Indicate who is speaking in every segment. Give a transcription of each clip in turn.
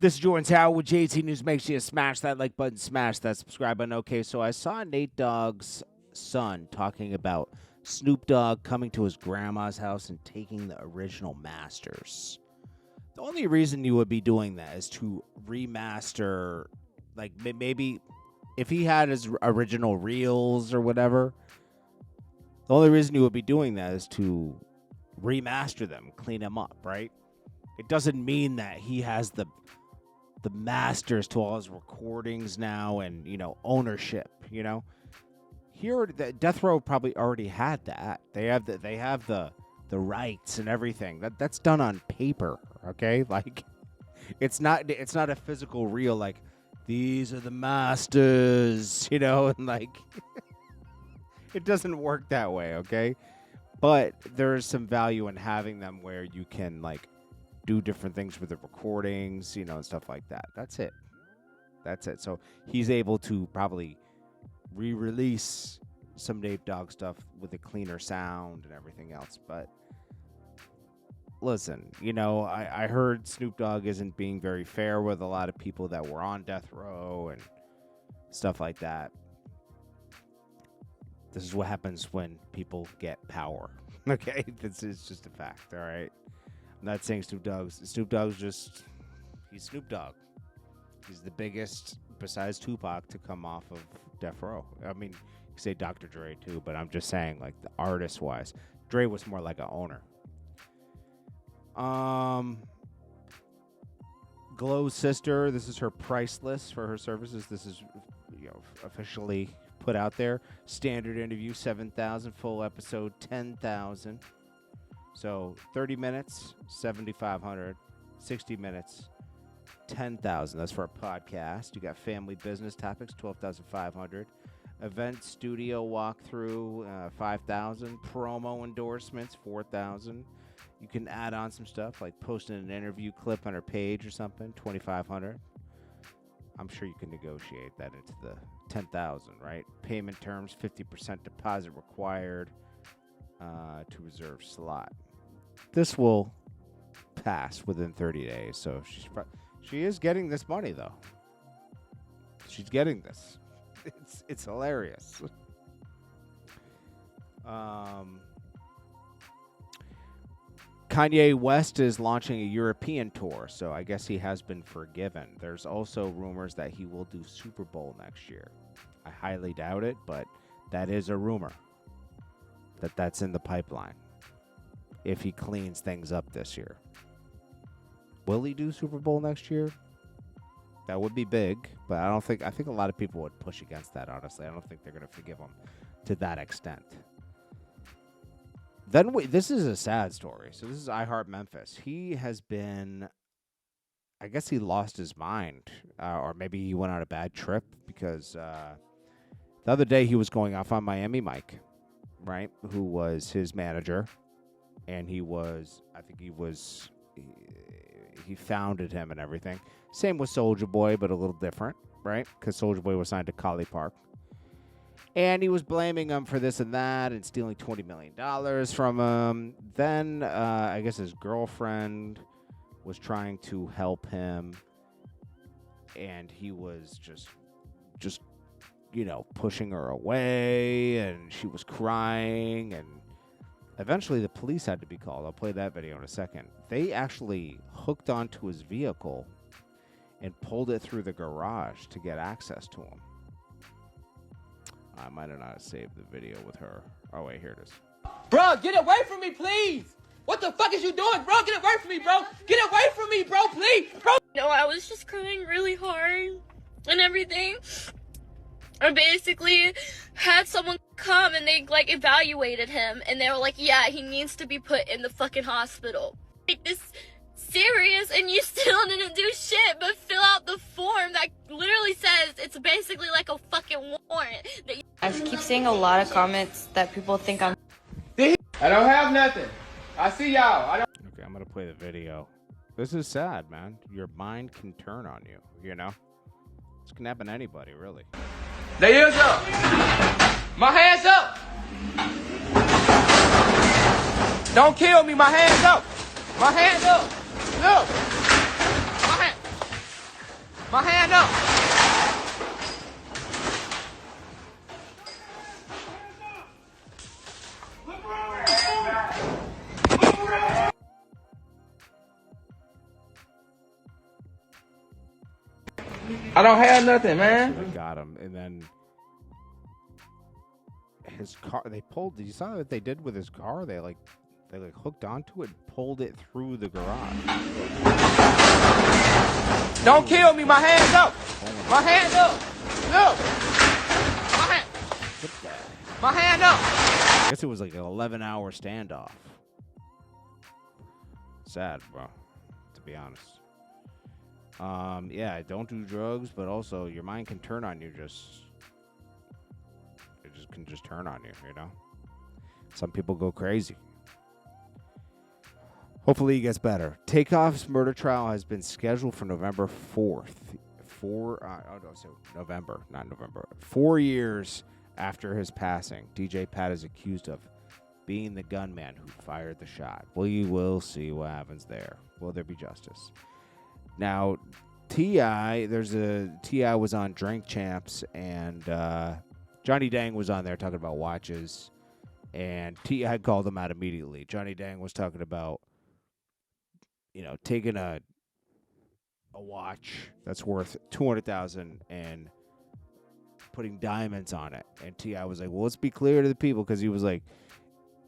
Speaker 1: This is JordanTower with JT News. Make sure you smash that like button, smash that subscribe button. Okay, so I saw Nate Dogg's son talking about Snoop Dogg coming to his grandma's house and taking the original masters. The only reason you would be doing that is to remaster, like maybe if he had his original reels or whatever. The only reason you would be doing that is to remaster them, clean them up, right? It doesn't mean that he has the masters to all his recordings now and, ownership, Here, the Death Row probably already had that. They have the rights and everything. That's done on paper, okay? Like, it's not a physical reel like, these are the masters, and like, it doesn't work that way, okay? But there's some value in having them where you can, like, do different things with the recordings, and stuff like that. That's it. So he's able to probably re-release some Nate Dogg stuff with a cleaner sound and everything else. But listen, I heard Snoop Dogg isn't being very fair with a lot of people that were on death row and stuff like that. This is what happens when people get power. Okay? This is just a fact, all right? I'm not saying Snoop Dogg's just, he's Snoop Dogg. He's the biggest, besides Tupac, to come off of death row. I mean, you could say Dr. Dre too, but I'm just saying, like, the artist-wise. Dre was more like an owner. Glo Sister, this is her price list for her services. This is, officially put out there. Standard interview, $7,000. Full episode, $10,000. So 30 minutes, $7,500. 60 minutes, $10,000. That's for a podcast. You got family business topics, $12,500. Event studio walkthrough, $5,000. Promo endorsements, $4,000. You can add on some stuff like posting an interview clip on her page or something, $2,500. I'm sure you can negotiate that into the $10,000, right? Payment terms, 50% deposit required to reserve slot. This will pass within 30 days, so she is getting this money, though. She's getting this. It's hilarious. Kanye West is launching a European tour, so I guess he has been forgiven. There's also rumors that he will do Super Bowl next year. I highly doubt it, but that is a rumor that's in the pipeline if he cleans things up this year. Will he do Super Bowl next year? That would be big, but I think a lot of people would push against that, honestly. I don't think they're going to forgive him to that extent. Then this is a sad story. So this is iHeart Memphis. He has been, I guess he lost his mind, or maybe he went on a bad trip because the other day he was going off on Miami Mike, right, who was his manager, and he founded him and everything. Same with Soulja Boy, but a little different, right, because Soulja Boy was signed to Collie Park. And he was blaming him for this and that and stealing $20 million from him. Then I guess his girlfriend was trying to help him, and he was just pushing her away, and she was crying, and eventually the police had to be called. I'll play that video in a second. They actually hooked onto his vehicle and pulled it through the garage to get access to him. I might have not saved the video with her. Oh, wait, here it is.
Speaker 2: Bro, get away from me, please. What the fuck is you doing, bro? Get away from me, bro. Get away from me, bro, please. Bro.
Speaker 3: No, I was just crying really hard and everything. I basically had someone come and they, like, evaluated him. And they were like, yeah, he needs to be put in the fucking hospital. Like, this serious, and you still didn't do shit but fill out the form that literally says it's basically like a fucking warrant.
Speaker 4: I keep seeing a lot of comments that people think I'm...
Speaker 2: I don't have nothing. I see y'all.
Speaker 1: Okay, I'm going to play the video. This is sad, man. Your mind can turn on you, This can happen to anybody, really.
Speaker 2: Lay yours up. My hands up. Don't kill me. My hands up. My hands up. Look. My hand. My hand up. I don't have nothing, man.
Speaker 1: Got him, and then his car. They pulled. You saw what they did with his car? They hooked onto it, and pulled it through the garage.
Speaker 2: Don't kill me. My hands up. My hand up. Look. My hand up.
Speaker 1: I guess it was like an 11-hour standoff. Sad, bro. To be honest. Yeah, don't do drugs, but also your mind can turn on you. It can just turn on you, you know. Some people go crazy. Hopefully he gets better. Takeoff's murder trial has been scheduled for November 4th. November, not November. 4 years after his passing, DJ Pat is accused of being the gunman who fired the shot. We will see what happens there. Will there be justice? Now, T.I. was on Drink Champs, and Johnny Dang was on there talking about watches, and T.I. called him out immediately. Johnny Dang was talking about, taking a watch that's worth $200,000 and putting diamonds on it. And T.I. was like, well, let's be clear to the people, because he was like,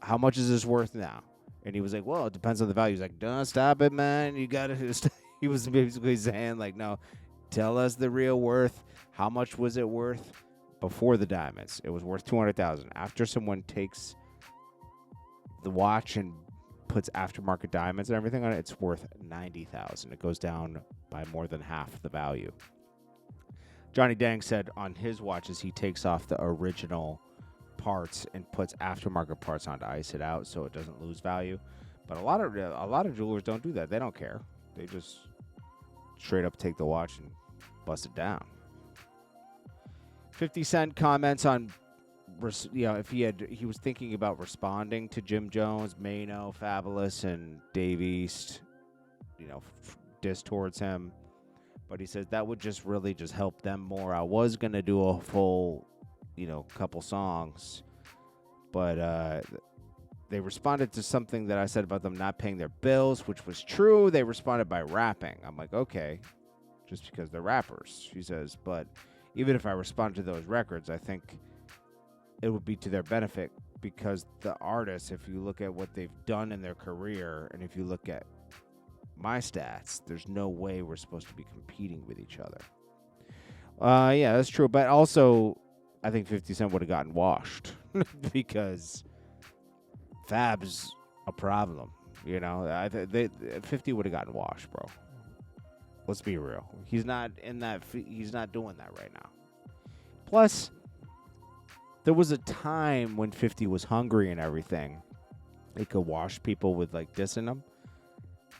Speaker 1: how much is this worth now? And he was like, well, it depends on the value. He's like, don't stop it, man. You got to. He was basically saying, like, no, tell us the real worth. How much was it worth before the diamonds? It was worth $200,000. After someone takes the watch and puts aftermarket diamonds and everything on it, it's worth $90,000. It goes down by more than half the value. Johnny Dang said on his watches he takes off the original parts and puts aftermarket parts on to ice it out so it doesn't lose value. But a lot of jewelers don't do that. They don't care. They just straight up take the watch and bust it down. 50 Cent comments on, if he was thinking about responding to Jim Jones, Mano, Fabolous, and Dave East, diss towards him. But he says that would just really help them more. I was going to do a full, couple songs, but they responded to something that I said about them not paying their bills, which was true. They responded by rapping. I'm like, okay, just because they're rappers. He says, but even if I respond to those records, I think it would be to their benefit, because the artists, if you look at what they've done in their career, and if you look at my stats, there's no way we're supposed to be competing with each other. Yeah, that's true. But also, I think 50 Cent would have gotten washed because Fab's a problem. 50 would have gotten washed, bro. Let's be real. He's not in that. He's not doing that right now. Plus, there was a time when 50 was hungry and everything. He could wash people with dissing them.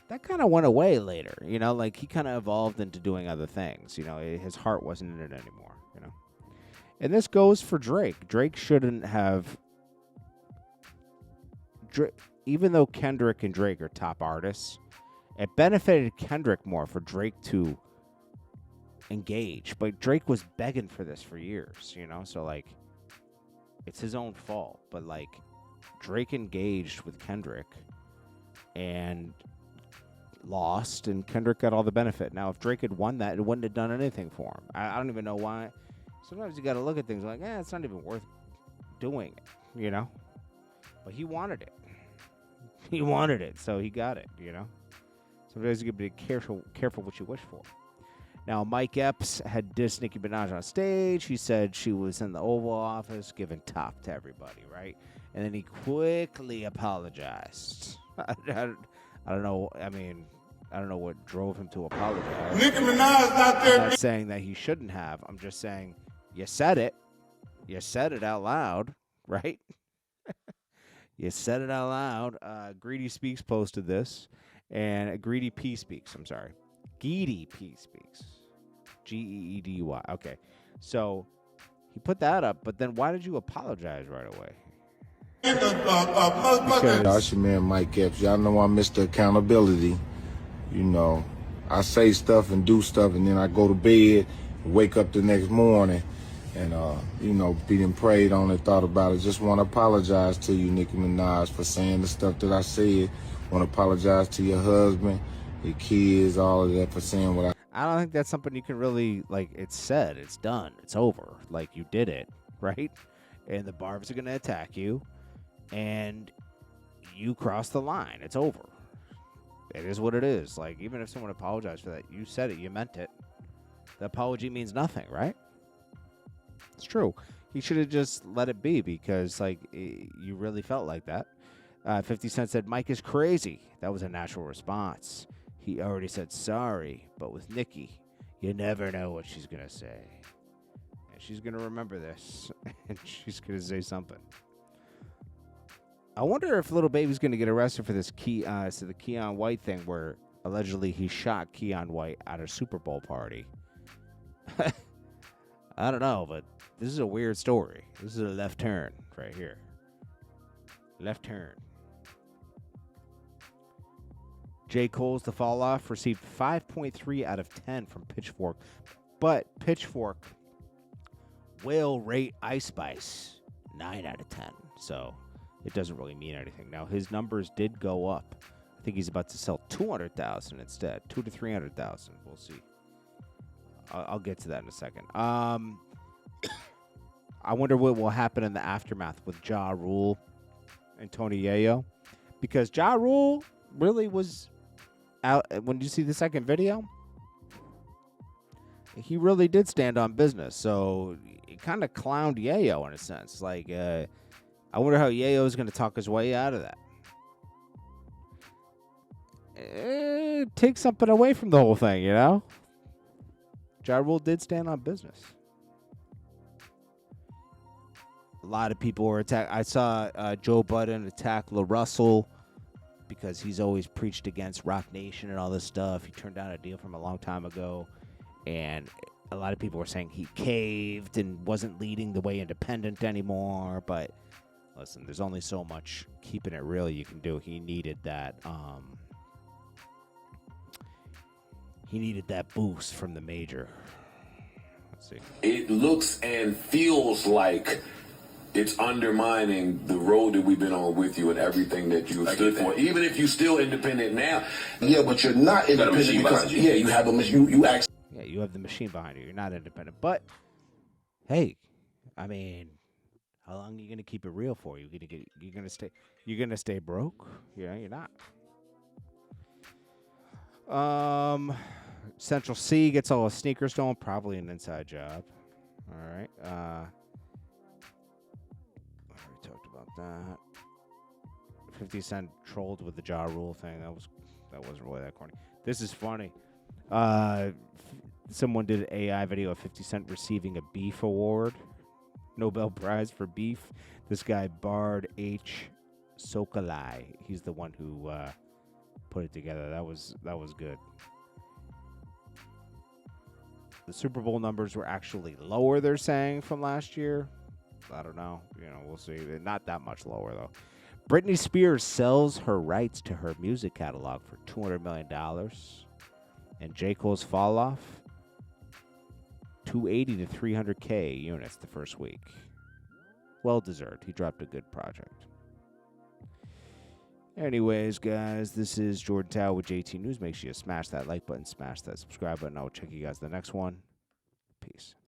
Speaker 1: That kind of went away later. He kind of evolved into doing other things. His heart wasn't in it anymore. And this goes for Drake. Drake shouldn't have. Even though Kendrick and Drake are top artists, it benefited Kendrick more for Drake to engage. But Drake was begging for this for years, So, it's his own fault. But, Drake engaged with Kendrick and lost, and Kendrick got all the benefit. Now, if Drake had won that, it wouldn't have done anything for him. I don't even know why. Sometimes you got to look at things like, it's not even worth doing it, But he wanted it. He wanted it, so he got it, Sometimes you got to be careful what you wish for. Now, Mike Epps had dissed Nicki Minaj on stage. He said she was in the Oval Office giving top to everybody, right? And then he quickly apologized. I don't know. I don't know what drove him to apologize.
Speaker 5: Nicki Minaj not there.
Speaker 1: I'm not saying that he shouldn't have. I'm just saying you said it. You said it out loud, right? You said it out loud. Greedy Speaks posted this, and Greedy P Speaks. I'm sorry. Geedy P Speaks. Geedy. Okay. So he put that up, but then why did you apologize right away?
Speaker 5: That's your man Mike Epps. Y'all know I'm Mr. Accountability. I say stuff and do stuff, and then I go to bed, wake up the next morning, and you know, being prayed on and thought about it. Just want to apologize to you, Nicki Minaj, for saying the stuff that I said. Want to apologize to your husband, your kids, all of that for saying what
Speaker 1: I don't think that's something you can really, like, it's said, it's done, it's over. Like, you did it, right? And the barbs are going to attack you, and you crossed the line. It's over. It is what it is. Like, even if someone apologized for that, you said it, you meant it. The apology means nothing, right? It's true. He should have just let it be because, like, you really felt like that. 50 Cent said, Mike is crazy. That was a natural response. He already said sorry, but with Nicki, you never know what she's going to say. And she's going to remember this, and she's going to say something. I wonder if Lil Baby's going to get arrested for this the Keon White thing where allegedly he shot Keon White at a Super Bowl party. I don't know, but this is a weird story. This is a left turn right here. Left turn. J. Cole's The Fall Off received 5.3 out of 10 from Pitchfork, but Pitchfork will rate Ice Spice 9 out of 10, so it doesn't really mean anything. Now, his numbers did go up. I think he's about to sell 200,000 instead, 200,000 to 300,000. We'll see. I'll get to that in a second. I wonder what will happen in the aftermath with Ja Rule and Tony Yayo, because Ja Rule really was out when you see the second video. He really did stand on business, so he kind of clowned Yayo in a sense. Like, I wonder how Yayo is going to talk his way out of that. Take something away from the whole thing, you know? Ja Rule did stand on business. A lot of people were attacked. I saw Joe Budden attack La Russell because he's always preached against Rock Nation and all this stuff. He turned down a deal from a long time ago. And a lot of people were saying he caved and wasn't leading the way independent anymore. But listen, there's only so much keeping it real you can do. He needed that. He needed that boost from the major. Let's see.
Speaker 6: It looks and feels like it's undermining the road that we've been on with you and everything that you stood for. Even if you're still independent now.
Speaker 5: Yeah, but you're not independent because you have a machine. You actually.
Speaker 1: Yeah, you have the machine behind you. You're not independent. But hey, I mean, how long are you gonna keep it real for? You're gonna stay broke? Yeah, you're not. Central C gets all his sneakers stolen. Probably an inside job. All right. We talked about that. 50 Cent trolled with the Ja Rule thing. That wasn't really that corny. This is funny. Someone did an AI video of 50 Cent receiving a beef award, Nobel Prize for beef. This guy Bard H. Sokolai. He's the one who put it together. That was good. The Super Bowl numbers were actually lower, they're saying, from last year. I don't know. We'll see. They're not that much lower, though. Britney Spears sells her rights to her music catalog for $200 million. And J. Cole's Fall Off, 280 to 300K units the first week. Well deserved. He dropped a good project. Anyways, guys, this is Jordan Tower with JT News. Make sure you smash that like button, smash that subscribe button. I will check you guys the next one. Peace.